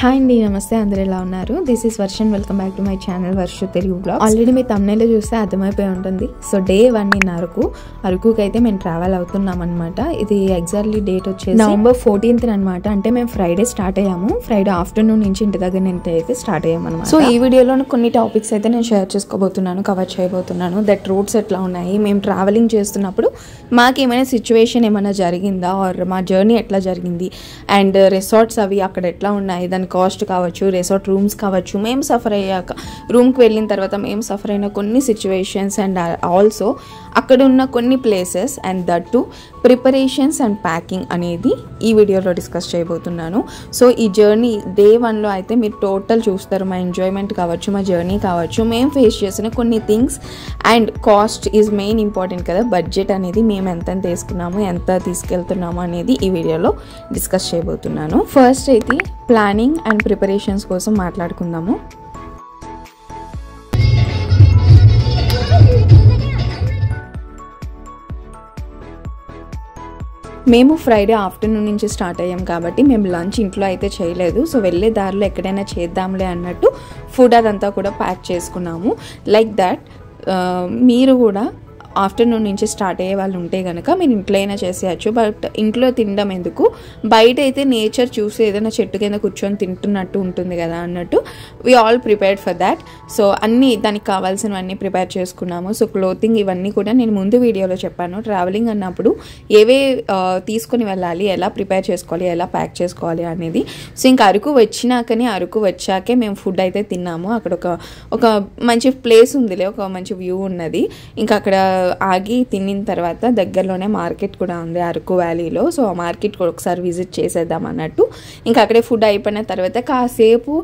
Hi అండి, నమస్తే. అందరూ ఎలా ఉన్నారు? This is version. Welcome back to my channel Varsha Telugu blog. Already me thumbnail చూస్తే అర్థమైపోయి ఉంటుంది. సో డే 1 ఇన్ అరకుకి అయితే మేము ట్రావెల్ అవుతున్నాం అనమాట. ఇది ఎగ్జాక్ట్లీ డేట్ వచ్చేసి నవంబర్ 14th అనమాట. అంటే మేము ఫ్రైడే స్టార్ట్ అయ్యాము. ఫ్రైడే ఆఫ్టర్నూన్ నుంచి ఇంటి దగ్గర నుంచి అయితే స్టార్ట్ అయ్యాము అనమాట. సో ఈ వీడియోలో కొన్ని టాపిక్స్ అయితే నేను షేర్ చేసుకోబోతున్నాను, కవర్ చేయబోతున్నాను. దట్ రూట్స్ ఎట్లా ఉన్నాయి, మేము ట్రావెలింగ్ చేస్తున్నప్పుడు మాకు ఏమైనా సిచ్యువేషన్ ఏమైనా జరిగిందా, ఆర్ మా జర్నీ ఎట్లా జరిగింది, అండ్ రిసార్ట్స్ అవి అక్కడ ఎట్లా ఉన్నాయి, దాని కాస్ట్ కావచ్చు, రిసార్ట్ రూమ్స్ కావచ్చు, మేము సఫర్ అయ్యాక రూమ్కి వెళ్ళిన తర్వాత మేము సఫర్ అయిన కొన్ని సిచ్యువేషన్స్, అండ్ ఆల్సో అక్కడ ఉన్న కొన్ని places, and that to preparations and packing అనేది ఈ వీడియోలో డిస్కస్ చేయబోతున్నాను. సో ఈ జర్నీ డే 1లో అయితే మీరు టోటల్ చూస్తారు. మా ఎంజాయ్మెంట్ కావచ్చు, మా జర్నీ కావచ్చు, మేము ఫేస్ చేసిన కొన్ని things, and cost is main important కదా. బడ్జెట్ అనేది మేము ఎంత తీసుకున్నాము, ఎంత తీసుకెళ్తున్నాము అనేది ఈ వీడియోలో డిస్కస్ చేయబోతున్నాను. ఫస్ట్ అయితే ప్లానింగ్ అండ్ ప్రిపరేషన్స్ కోసం మాట్లాడుకుందాము. మేము ఫ్రైడే ఆఫ్టర్నూన్ నుంచి స్టార్ట్ అయ్యాం కాబట్టి మేము లంచ్ ఇంట్లో అయితే చేయలేదు. సో వెళ్ళే దారిలో ఎక్కడైనా చేద్దాంలే అన్నట్టు ఫుడ్ అదంతా కూడా ప్యాక్ చేసుకున్నాము. లైక్ దట్ మీరు కూడా ఆఫ్టర్నూన్ నుంచి స్టార్ట్ అయ్యే వాళ్ళు ఉంటే కనుక మీరు ఇంట్లో అయినా చేసేయచ్చు. బట్ ఇంట్లో తినడం ఎందుకు, బయట అయితే నేచర్ చూసి ఏదైనా చెట్టు కింద కూర్చొని తింటున్నట్టు ఉంటుంది కదా అన్నట్టు we all prepared for that. So అన్నీ దానికి కావాల్సినవన్నీ ప్రిపేర్ చేసుకున్నాము. సో క్లోతింగ్ ఇవన్నీ కూడా నేను ముందు వీడియోలో చెప్పాను. ట్రావెలింగ్ అన్నప్పుడు ఏవే తీసుకుని వెళ్ళాలి, ఎలా ప్రిపేర్ చేసుకోవాలి, ఎలా ప్యాక్ చేసుకోవాలి అనేది. సో ఇంకా అరకు వచ్చాకే మేము ఫుడ్ అయితే తిన్నాము. అక్కడ ఒక మంచి ప్లేస్ ఉందిలే, ఒక మంచి వ్యూ ఉన్నది. ఇంకా అక్కడ ఆగి తినిన తర్వాత దగ్గరలోనే మార్కెట్ కూడా ఉంది అరకు వ్యాలీలో. సో ఆ మార్కెట్ కూడా ఒకసారి విజిట్ చేసేద్దాం అన్నట్టు ఇంకా అక్కడే ఫుడ్ అయిపోయిన తర్వాత కాసేపు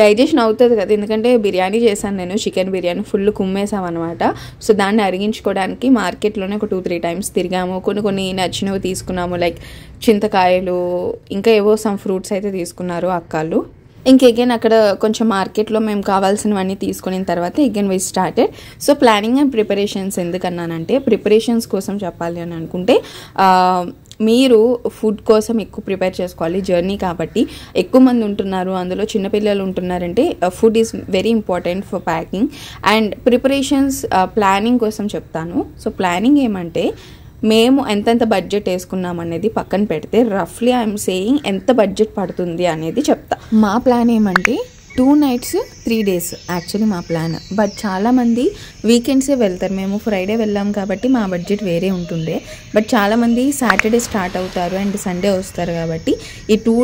డైజెషన్ అవుతుంది కదా, ఎందుకంటే బిర్యానీ చేశాను నేను, చికెన్ బిర్యానీ ఫుల్ కుమ్మేసాం అనమాట. సో దాన్ని అరిగించుకోవడానికి మార్కెట్లోనే ఒక 2-3 టైమ్స్ తిరిగాము. కొన్ని నచ్చినవి తీసుకున్నాము, లైక్ చింతకాయలు, ఇంకా ఏవో సమ్ ఫ్రూట్స్ అయితే తీసుకున్నారు అక్కలు. ఇంకెగైన్ అక్కడ కొంచెం మార్కెట్లో మేము కావాల్సినవన్నీ తీసుకున్న తర్వాత again we started. So planning and preparations ఎందుకన్నానంటే, ప్రిపరేషన్స్ కోసం చెప్పాలి అని అనుకుంటే మీరు ఫుడ్ కోసం ఎక్కువ ప్రిపేర్ చేసుకోవాలి. జర్నీ కాబట్టి ఎక్కువ మంది ఉంటున్నారు, అందులో చిన్నపిల్లలు ఉంటున్నారంటే food is very important for packing. And preparations planning కోసం చెప్తాను. సో ప్లానింగ్ ఏమంటే, మేము ఎంతెంత బడ్జెట్ వేసుకున్నాం అనేది పక్కన పెడితే రఫ్లీ ఐఎమ్ సేయింగ్ ఎంత బడ్జెట్ పడుతుంది అనేది చెప్తా. మా ప్లాన్ ఏమంటే 2 nights 3 days యాక్చువల్లీ మా ప్లాన్. బట్ చాలామంది వీకెండ్సే వెళ్తారు. మేము ఫ్రైడే వెళ్ళాం కాబట్టి మా బడ్జెట్ వేరే ఉంటుండే. బట్ చాలామంది సాటర్డే స్టార్ట్ అవుతారు అండ్ సండే వస్తారు కాబట్టి ఈ 2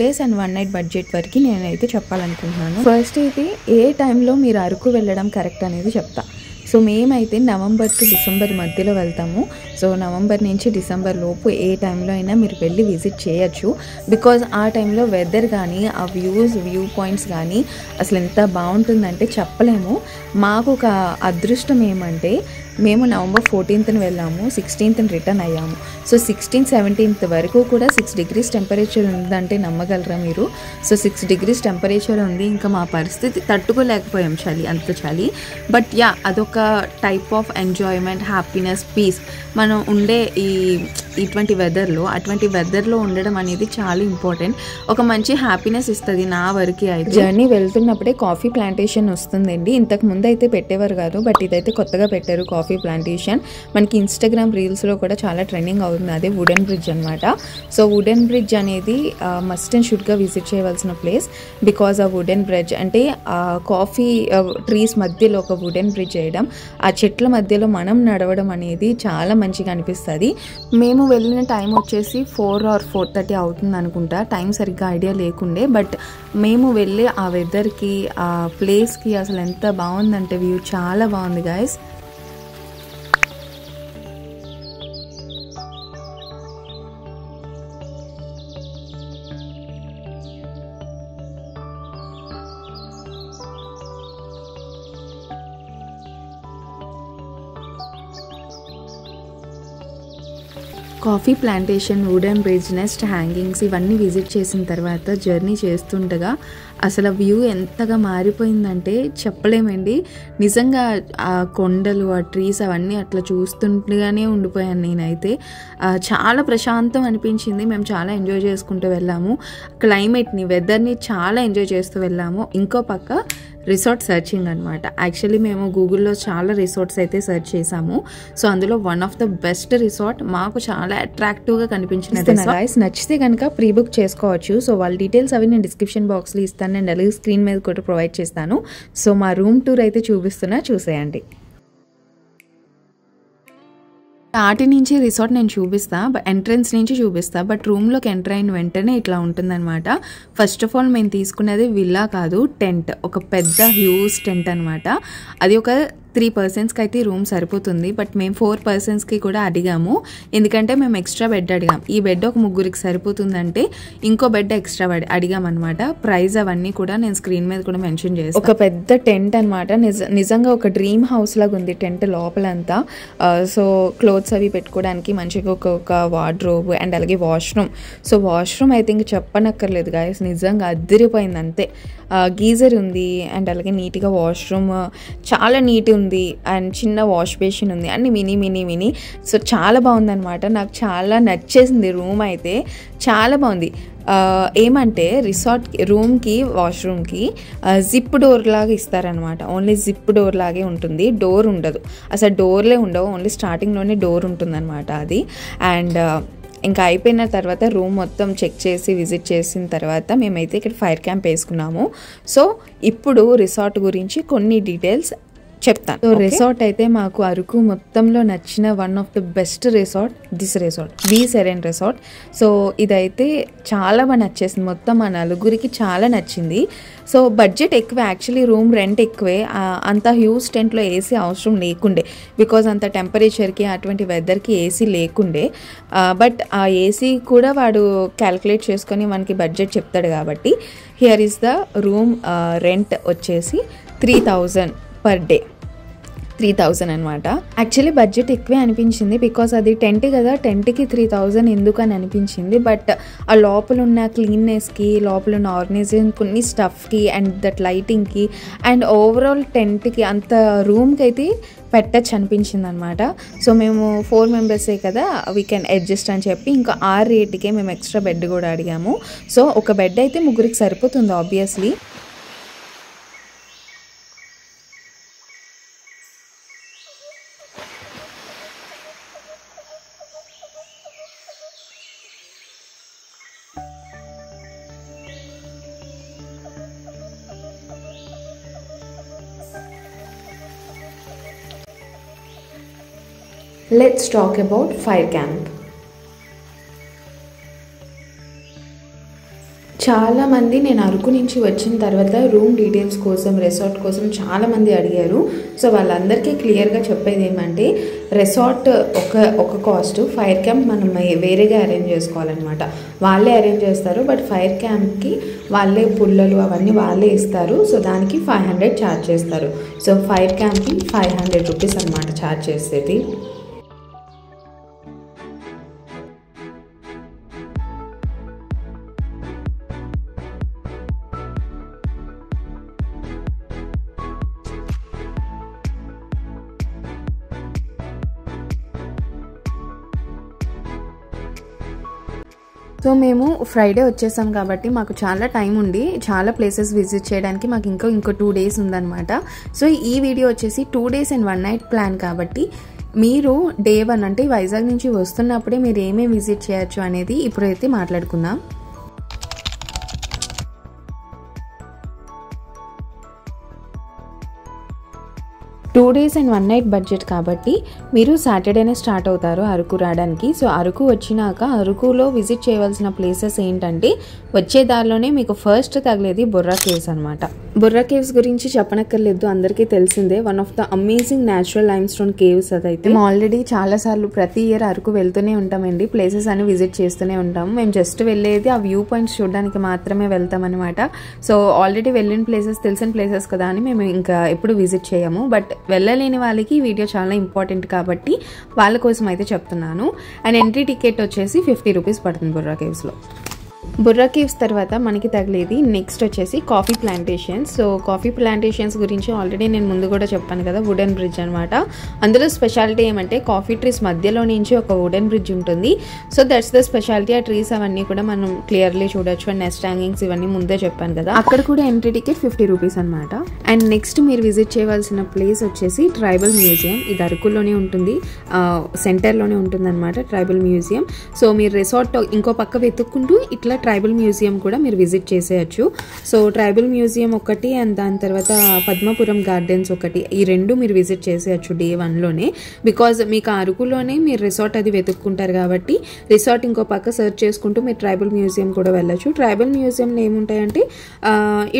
days అండ్ 1 night బడ్జెట్ వరకు నేనైతే చెప్పాలనుకుంటున్నాను. ఫస్ట్ అయితే ఏ టైంలో మీరు అరకు వెళ్ళడం కరెక్ట్ అనేది చెప్తా. సో మేమైతే నవంబర్ టు డిసెంబర్ మధ్యలో వెళ్తాము. సో నవంబర్ నుంచి డిసెంబర్ లోపు ఏ టైంలో అయినా మీరు వెళ్ళి విజిట్ చేయొచ్చు. బికాజ్ ఆ టైంలో వెదర్ కానీ, ఆ వ్యూ పాయింట్స్ కానీ అసలు ఎంత బాగుంటుందంటే చెప్పలేము. మాకు ఒక అదృష్టం ఏమంటే, మేము నవంబర్ 14th వెళ్ళాము, 16th రిటర్న్ అయ్యాము. సో 16th 17th వరకు కూడా 6 degrees టెంపరేచర్ ఉందంటే నమ్మగలరా మీరు? సో 6 degrees టెంపరేచర్ ఉంది. ఇంకా మా పరిస్థితి తట్టుకోలేకపోయాం, అంత చలి. బట్ యా, అదొక type of enjoyment, happiness, peace. మనం ఉండే ఇటువంటి వెదర్లో ఉండడం అనేది చాలా ఇంపార్టెంట్. ఒక మంచి హ్యాపీనెస్ ఇస్తుంది నా వరకు అయితే. జర్నీ వెళ్తున్నప్పుడే కాఫీ ప్లాంటేషన్ వస్తుందండి. ఇంతకు ముందు అయితే పెట్టేవారు కాదు, బట్ ఇదైతే కొత్తగా పెట్టారు కాఫీ ప్లాంటేషన్. మనకి ఇన్స్టాగ్రామ్ రీల్స్లో కూడా చాలా ట్రెండింగ్ అవుతుంది. అదే వుడెన్ బ్రిడ్జ్ అనమాట. సో వుడెన్ బ్రిడ్జ్ అనేది మస్ట్ అండ్ షుడ్గా విజిట్ చేయవలసిన ప్లేస్. బికాజ్ ఆ వుడెన్ బ్రిడ్జ్ అంటే కాఫీ ట్రీస్ మధ్యలో ఒక వుడెన్ బ్రిడ్జ్ వేయడం, ఆ చెట్ల మధ్యలో మనం నడవడం అనేది చాలా మంచిగా అనిపిస్తుంది. మేము వెళ్ళిన టైం వచ్చేసి 4 or 4:30 అవుతుంది అనుకుంటా. టైం సరిగ్గా ఐడియా లేకుండే. బట్ మేము వెళ్ళే ఆ వెదర్కి, ఆ ప్లేస్కి అసలు ఎంత బాగుందంటే వ్యూ చాలా బాగుంది guys. Coffee plantation, wooden bridge, nest hangings ఇవన్నీ విజిట్ చేసిన తర్వాత జర్నీ చేస్తుండగా అసలు వ్యూ ఎంతగా మారిపోయిందంటే చెప్పలేమండి. నిజంగా ఆ కొండలు, ఆ ట్రీస్ అవన్నీ అట్లా చూస్తుండగానే ఉండిపోయాను నేనైతే. చాలా ప్రశాంతం అనిపించింది. మేము చాలా ఎంజాయ్ చేసుకుంటూ వెళ్ళాము. క్లైమేట్ని, వెదర్ని చాలా ఎంజాయ్ చేస్తూ వెళ్ళాము. ఇంకో పక్క రిసార్ట్ సర్చింగ్ అనమాట. యాక్చువల్లీ మేము గూగుల్లో చాలా రిసార్ట్స్ అయితే సెర్చ్ చేసాము. సో అందులో one of the best resort మాకు చాలా అట్రాక్టివ్గా కనిపించింది. గైస్ నచ్చితే కనుక ప్రీ బుక్ చేసుకోవచ్చు. సో వాళ్ళ డీటెయిల్స్ అవి నేను డిస్క్రిప్షన్ బాక్స్లో ఇస్తాను అండ్ అలాగే స్క్రీన్ మీద కూడా ప్రొవైడ్ చేస్తాను. సో మా రూమ్ టూర్ అయితే చూపిస్తున్నా, చూసేయండి. ఆటి నుంచి రిసార్ట్ నేను చూపిస్తా, ఎంట్రన్స్ నుంచి చూపిస్తా. బట్ రూమ్లోకి ఎంటర్ అయిన వెంటనే ఇట్లా ఉంటుందన్నమాట. ఫస్ట్ ఆఫ్ ఆల్ మేము తీసుకునేది విల్లా కాదు, టెంట్. ఒక పెద్ద హ్యూజ్ టెంట్ అనమాట. అది ఒక 3 personsకి అయితే రూమ్ సరిపోతుంది. బట్ మేము 4 personsకి కూడా అడిగాము, ఎందుకంటే మేము ఎక్స్ట్రా బెడ్ అడిగాం. ఈ బెడ్ ఒక 3కి సరిపోతుందంటే ఇంకో బెడ్ ఎక్స్ట్రా అడిగామన్నమాట. ప్రైస్ అవన్నీ కూడా నేను స్క్రీన్ మీద కూడా మెన్షన్ చేస్తాను. ఒక పెద్ద టెంట్ అనమాట. నిజంగా ఒక డ్రీమ్ హౌస్ లాగా ఉంది టెంట్ లోపలంతా. సో క్లోత్స్ అవి పెట్టుకోవడానికి మంచిగా ఒక వార్డ్రోబ్ అండ్ అలాగే వాష్రూమ్. సో వాష్రూమ్ అయితే ఇంక చెప్పనక్కర్లేదు గాయస్, నిజంగా అదిరిపోయింది అంతే. గీజర్ ఉంది అండ్ అలాగే నీట్గా వాష్రూమ్ చాలా నీట్ ఉంది అండ్ చిన్న వాష్ బేసిన్ ఉంది, అన్ని మినీ. సో చాలా బాగుందన్నమాట. నాకు చాలా నచ్చేసింది రూమ్ అయితే, చాలా బాగుంది. ఏమంటే రిసార్ట్ రూమ్కి, వాష్రూమ్కి జిప్ డోర్ లాగా ఇస్తారనమాట. ఓన్లీ జిప్ డోర్ లాగే ఉంటుంది, డోర్ ఉండదు అసలు. డోర్లే ఉండవు, ఓన్లీ స్టార్టింగ్లోనే డోర్ ఉంటుందన్నమాట అది. అండ్ ఇంకా అయిపోయిన తర్వాత రూమ్ మొత్తం చెక్ చేసి విజిట్ చేసిన తర్వాత మేమైతే ఇక్కడ ఫైర్ క్యాంప్ వేసుకున్నాము. సో ఇప్పుడు రిసార్ట్ గురించి కొన్ని డీటెయిల్స్ చెప్తాను. సో రిసార్ట్ అయితే మాకు అరకు మొత్తంలో నచ్చిన one of the best resort this resort, V serene resort. So ఇదైతే చాలా బాగా నచ్చేసింది, మొత్తం మా నలుగురికి చాలా నచ్చింది. సో బడ్జెట్ ఎక్కువే, యాక్చువల్లీ రూమ్ రెంట్ ఎక్కువే. అంత హ్యూజ్ టెంట్లో ఏసీ అవసరం లేకుండే, బికాజ్ అంత టెంపరేచర్కి అటువంటి వెదర్కి ఏసీ లేకుండే. బట్ ఆ ఏసీ కూడా వాడు క్యాలిక్యులేట్ చేసుకొని మనకి బడ్జెట్ చెప్తాడు కాబట్టి here is the room rent వచ్చేసి 3000 per day. 3000 అనమాట. యాక్చువల్లీ బడ్జెట్ ఎక్కువే అనిపించింది, బికాస్ అది టెంట్ కదా, టెంట్కి 3000 ఎందుకు అని అనిపించింది. బట్ ఆ లోపల ఉన్న క్లీన్నెస్కి, లోపల ఉన్న ఆర్గనైజేషన్, కొన్ని స్టఫ్కి అండ్ దట్ లైటింగ్కి అండ్ ఓవరాల్ టెంట్కి అంత రూమ్కి అయితే పెట్టచ్చు అనిపించింది అనమాట. సో మేము 4 మెంబర్సే కదా, వీ కెన్ అడ్జస్ట్ అని చెప్పి ఇంకా 6 రేట్కే మేము ఎక్స్ట్రా బెడ్ కూడా అడిగాము. సో ఒక బెడ్ అయితే 3కి సరిపోతుంది obviously. Let's talk about fire camp. చాలామంది నేను అరకు నుంచి వచ్చిన తర్వాత రూమ్ డీటెయిల్స్ కోసం, రిసార్ట్ కోసం చాలామంది అడిగారు. సో వాళ్ళందరికీ క్లియర్గా చెప్పేది ఏమంటే, రిసార్ట్ ఒక కాస్ట్, ఫైర్ క్యాంప్ మనం వేరేగా అరేంజ్ చేసుకోవాలన్నమాట. వాళ్ళే అరేంజ్ చేస్తారు, బట్ ఫైర్ క్యాంప్కి వాళ్ళే పుల్లలు అవన్నీ వాళ్ళే ఇస్తారు. సో దానికి 500 ఛార్జ్ చేస్తారు. సో ఫైర్ క్యాంప్కి 500 రూపీస్ అనమాట ఛార్జ్ చేసేది. సో మేము ఫ్రైడే వచ్చేసాం కాబట్టి మాకు చాలా టైం ఉండి చాలా ప్లేసెస్ విజిట్ చేయడానికి మాకు ఇంకో 2 days ఉందన్నమాట. సో ఈ వీడియో వచ్చేసి 2 days and 1 night ప్లాన్ కాబట్టి మీరు Day 1 అంటే వైజాగ్ నుంచి వస్తున్నప్పుడే మీరు ఏమేమి విజిట్ చేయొచ్చు అనేది ఇప్పుడైతే మాట్లాడుకుందాం. Two days and 1 night budget కాబట్టి మీరు సాటర్డేనే స్టార్ట్ అవుతారు అరకు రావడానికి. సో అరకు వచ్చినాక అరకులో విజిట్ చేయవలసిన ప్లేసెస్ ఏంటంటే, వచ్చే దారిలోనే మీకు ఫస్ట్ తగిలేది బొర్రా కేవ్స్ అనమాట. బుర్రా కేవ్స్ గురించి చెప్పనక్కర్లేదు, అందరికీ తెలిసిందే. One of the amazing natural lime stone caves అదైతే. మేము ఆల్రెడీ చాలాసార్లు ప్రతి ఇయర్ అరకు వెళ్తూనే ఉంటామండి, ప్లేసెస్ అని విజిట్ చేస్తూనే ఉంటాము. మేము జస్ట్ వెళ్ళేది ఆ వ్యూ పాయింట్స్ చూడడానికి మాత్రమే వెళ్తాం అనమాట. సో ఆల్రెడీ వెళ్ళిన ప్లేసెస్ తెలిసిన ప్లేసెస్ కదా అని మేము ఇంకా ఎప్పుడు విజిట్ చేయము. బట్ వెళ్ళలేని వాళ్ళకి ఈ వీడియో చాలా ఇంపార్టెంట్ కాబట్టి వాళ్ళ కోసం అయితే చెప్తున్నాను. అండ్ ఎంట్రీ టికెట్ వచ్చేసి 50 రూపీస్ పడుతుంది బుర్రా కేవ్స్లో. బుర్రా కేవ్స్ తర్వాత మనకి తగిలేది నెక్స్ట్ వచ్చేసి coffee plantations. So coffee plantations గురించి ఆల్రెడీ నేను ముందు కూడా చెప్పాను కదా, వుడెన్ బ్రిడ్జ్ అనమాట. అందులో స్పెషాలిటీ ఏమంటే కాఫీ ట్రీస్ మధ్యలో నుంచి ఒక వుడెన్ బ్రిడ్జ్ ఉంటుంది. So that's the speciality. ఆ ట్రీస్ అవన్నీ కూడా మనం క్లియర్లీ చూడొచ్చు. అండ్ నెస్ట్ హ్యాంగింగ్స్ ఇవన్నీ ముందే చెప్పాను కదా. అక్కడ కూడా ఎంట్రీ టికెట్ 50 రూపీస్ అనమాట. అండ్ నెక్స్ట్ మీరు విజిట్ చేయవలసిన ప్లేస్ వచ్చేసి ట్రైబల్ మ్యూజియం. ఇది అరకులోనే ఉంటుంది, సెంటర్లోనే ఉంటుంది అనమాట ట్రైబల్ మ్యూజియం. సో మీరు రిసార్ట్ ఇంకో పక్క వెతుక్కుంటూ ఇట్లా ట్రైబల్ మ్యూజియం కూడా మీరు విజిట్ చేసేయచ్చు. సో ట్రైబల్ మ్యూజియం ఒకటి అండ్ దాని తర్వాత పద్మపురం గార్డెన్స్ ఒకటి, ఈ రెండు మీరు విజిట్ చేసేయచ్చు డే 1లోనే. బికాజ్ మీకు అరకులోనే మీరు రిసార్ట్ అది వెతుక్కుంటారు కాబట్టి రిసార్ట్ ఇంకో పక్క సర్చ్ చేసుకుంటూ మీరు ట్రైబల్ మ్యూజియం కూడా వెళ్ళచ్చు. ట్రైబల్ మ్యూజియంలో ఏముంటాయంటే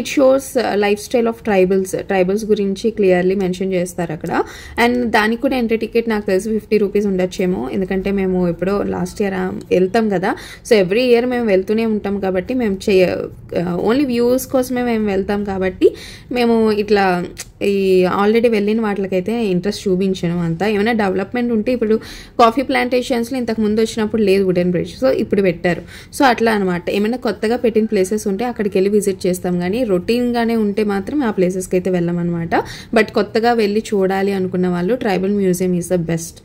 it shows lifestyle of tribals గురించి క్లియర్లీ మెన్షన్ చేస్తారు అక్కడ. అండ్ దానికి కూడా ఎంట్రీ టికెట్ నాకు తెలిసి 50 రూపీస్ ఉండొచ్చేమో, ఎందుకంటే మేము ఎప్పుడో లాస్ట్ ఇయర్ వెళ్తాం కదా. సో ఎవ్రీ ఇయర్ మేము వెళ్తూనే ఉంటాం కాబట్టి మేము ఓన్లీ వ్యూస్ కోసమే మేము వెళ్తాం కాబట్టి మేము ఇట్లా ఈ ఆల్రెడీ వెళ్ళిన వాటికైతే ఇంట్రెస్ట్ చూపించాను అంతా. ఏమైనా డెవలప్మెంట్ ఉంటే ఇప్పుడు కాఫీ ప్లాంటేషన్స్లో ఇంతకు ముందు వచ్చినప్పుడు లేదు వుడెన్ బ్రిడ్జ్, సో ఇప్పుడు పెట్టారు. సో అట్లా అనమాట. ఏమైనా కొత్తగా పెట్టిన ప్లేసెస్ ఉంటే అక్కడికి వెళ్ళి విజిట్ చేస్తాం, కానీ రొటీన్గానే ఉంటే మాత్రం ఆ ప్లేసెస్కి అయితే వెళ్ళమన్నమాట. బట్ కొత్తగా వెళ్ళి చూడాలి అనుకున్న వాళ్ళు tribal museum is the best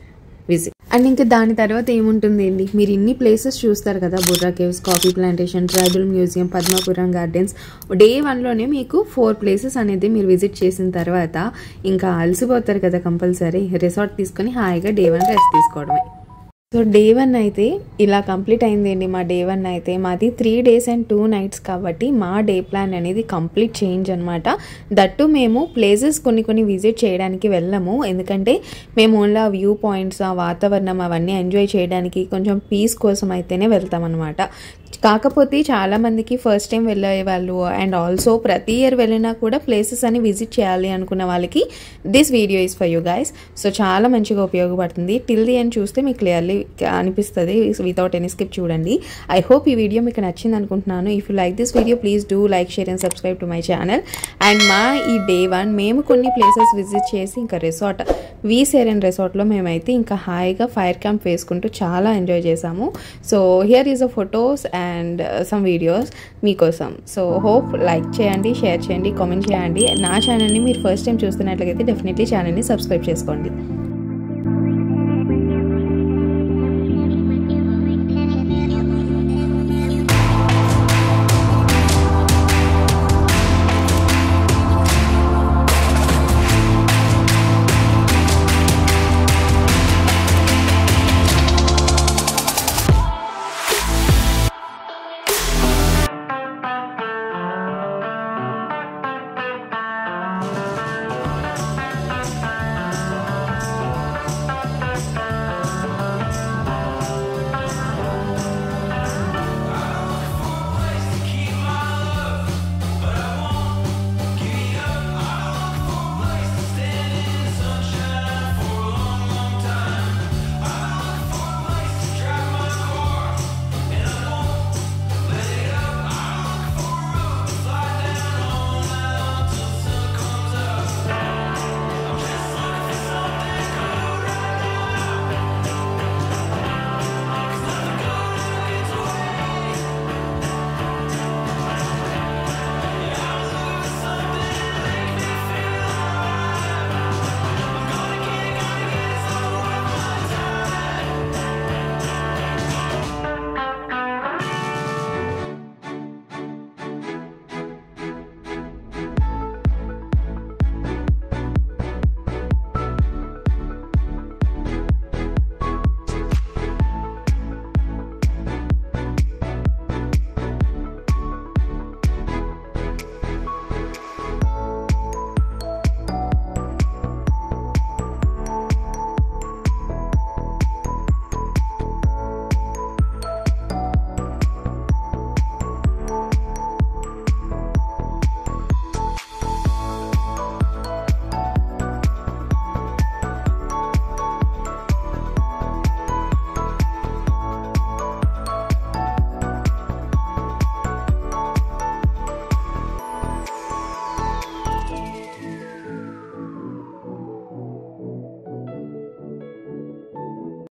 visit. And ఇంకా దాని తర్వాత ఏముంటుంది అండి, మీరు ఇన్ని ప్లేసెస్ చూస్తారు కదా, Borra caves, coffee plantation, tribal museum, Padmapuram gardens. Day 1లోనే మీకు 4 ప్లేసెస్ అనేది మీరు విజిట్ చేసిన తర్వాత ఇంకా అలసిపోతారు కదా, కంపల్సరీ రిసార్ట్ తీసుకొని హాయిగా డే 1 రెస్ట్ తీసుకోవడమే. సో డే 1 అయితే ఇలా కంప్లీట్ అయిందండి. మా డే 1 అయితే మాది 3 days and 2 nights కాబట్టి మా డే ప్లాన్ అనేది కంప్లీట్ చేంజ్ అనమాట. దట్టు మేము ప్లేసెస్ కొన్ని విజిట్ చేయడానికి వెళ్ళము, ఎందుకంటే మేము ఓన్లీ ఆ వ్యూ పాయింట్స్, ఆ వాతావరణం అవన్నీ ఎంజాయ్ చేయడానికి కొంచెం పీస్ కోసం అయితేనే వెళ్తాం అనమాట. కాకపోతే చాలామందికి ఫస్ట్ టైం వెళ్ళే వాళ్ళు అండ్ ఆల్సో ప్రతి ఇయర్ వెళ్ళినా కూడా ప్లేసెస్ అని విజిట్ చేయాలి అనుకున్న వాళ్ళకి this video is for you guys. So చాలా మంచిగా ఉపయోగపడుతుంది. టిల్ ది ఎండ్ చూస్తే మీకు క్లియర్లీ అనిపిస్తుంది, వితౌట్ ఎనీ స్కిప్ చూడండి. ఐ హోప్ ఈ వీడియో మీకు నచ్చింది అనుకుంటున్నాను. If you like this video please do like, share and subscribe to my channel. And మా ఈ డే 1 మేము కొన్ని ప్లేసెస్ విజిట్ చేసి ఇంకా రిసార్ట్ వీసేరెన్ రిసార్ట్లో మేమైతే ఇంకా హాయిగా ఫైర్ క్యాంప్ వేసుకుంటూ చాలా ఎంజాయ్ చేసాము. So here is a photos and some videos మీకోసం. సో హోప్ లైక్ చేయండి, షేర్ చేయండి, కామెంట్ చేయండి. నా ఛానల్ని మీరు ఫస్ట్ టైం చూస్తున్నట్లయితే డెఫినెట్లీ ఛానల్ని సబ్స్క్రైబ్ చేసుకోండి.